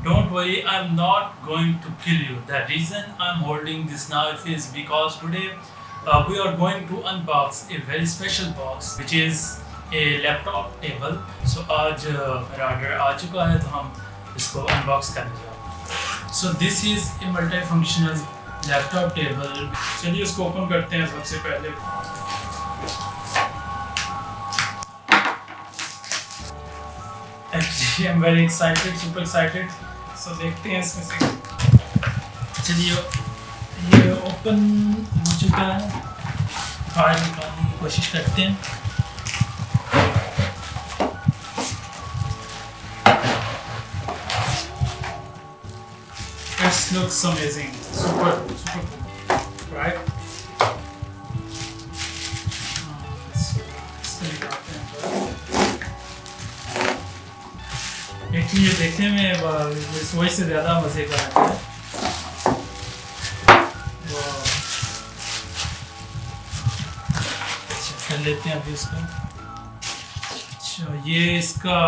Don't worry, I'm not going to kill you. The reason I'm holding this knife is because today we are going to unbox a very special box which is a laptop table. So आज मेरा order आ चुका है तो हम इसको unbox करने जा रहे हैं. So this is a multi-functional laptop table. चलिए इसको open करते हैं सबसे पहले. Actually, I'm very excited, super excited. So देखते हैं इसमें से. चलिए ये ओपन हो चुका है. फाइल निकालने की कोशिश करते हैं. This looks amazing, super cool, right? Actually ये देखने में वही से ज़्यादा मज़े का आता है. कर लेते हैं अभी इसको. अच्छा, ये इसका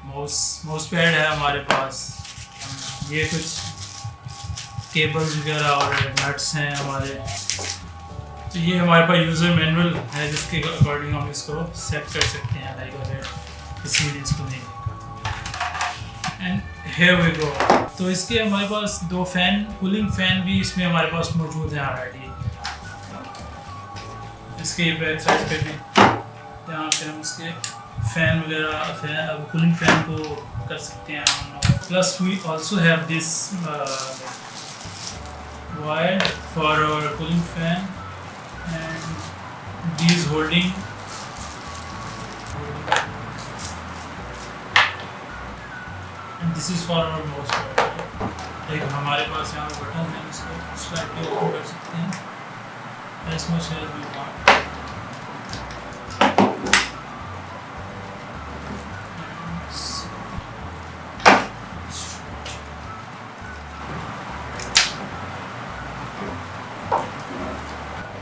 माउस पैड है हमारे पास. ये कुछ केबल्स वगैरह और नट्स हैं हमारे. तो ये हमारे पास यूज़र मैनुअल है जिसके अकॉर्डिंग हम इसको सेट कर सकते हैं. लाइक अगर किसी ने इसको नहीं एंड here we go. तो इसके हमारे पास दो फैन, कूलिंग फैन भी इसमें हमारे पास मौजूद हैं ऑलरेडी. इसके बैक साइड पे भी यहाँ पे हम इसके फैन वगैरह कूलिंग फैन को कर सकते हैं. Plus we also have this wire for our cooling fan and these holding and this is for our mouse pad. like हमारे पास यहाँ बटन है, इसको स्लाइड पे ओपन कर सकते हैं as much as we want.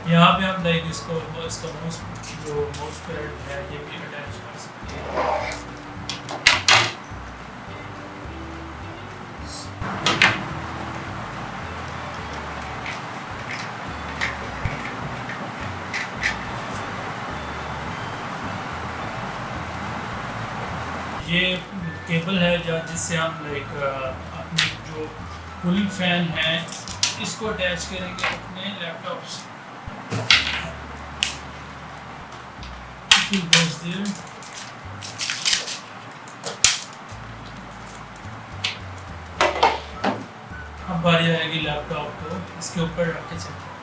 यहाँ पे हम लाइक इसका माउस पैड है ये भी अटैच कर सकते हैं. ये केबल है जिससे हम लाइक अपनी जो कूलिंग फैन है इसको अटैच करेंगे अपने लैपटॉप से. अब बारी आएगी लैपटॉप को इसके ऊपर रख के चलते हैं.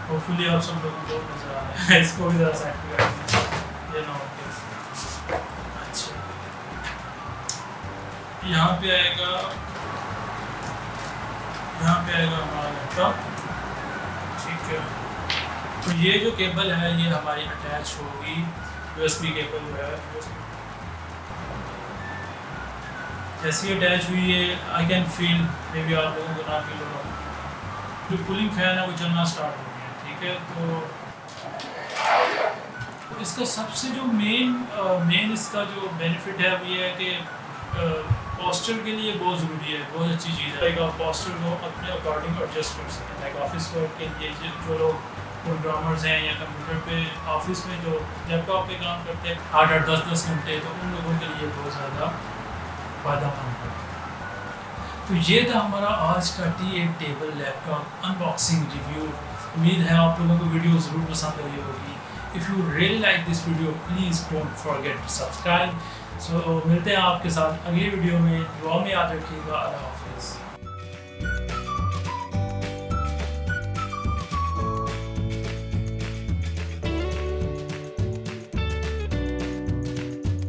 होपफुली आप सब लोगों को नजर आ रहा है. इसको भी ज़रा सेट करेंगे ये ना होते. यहाँ पे आएगा हमारा लैपटॉप. ठीक है. तो ये जो केबल है ये हमारी अटैच होगी USB केबल है. जैसी अटैच हुई है I can feel, may be आप लोगों को ना फील होगा, जो कूलिंग फैन है वो चलना स्टार्ट हो गया. ठीक है. तो इसका सबसे जो मेन इसका जो बेनिफिट है वो ये है कि पोस्टर के लिए बहुत ज़रूरी है, बहुत अच्छी चीज़ है. लाइक आप पोस्टर को अपने अकॉर्डिंग एडजस्ट कर सकते हैं. लाइक ऑफिस वर्क के लिए जो लोग प्रोग्रामर्स हैं या कंप्यूटर पे ऑफिस में जो लैपटॉप पे काम करते हैं 8-8 10-10 घंटे, तो उन लोगों के लिए बहुत ज़्यादा फ़ायदेमंद है. तो ये था हमारा आज का T8 table laptop unboxing review. उम्मीद है आप लोगों को वीडियो ज़रूर पसंद आई होगी. If you really like this video please don't forget to subscribe. So मिलते हैं आपके साथ अगली वीडियो में. दुआ में याद रखिएगा. अल्लाह हाफ़िज़.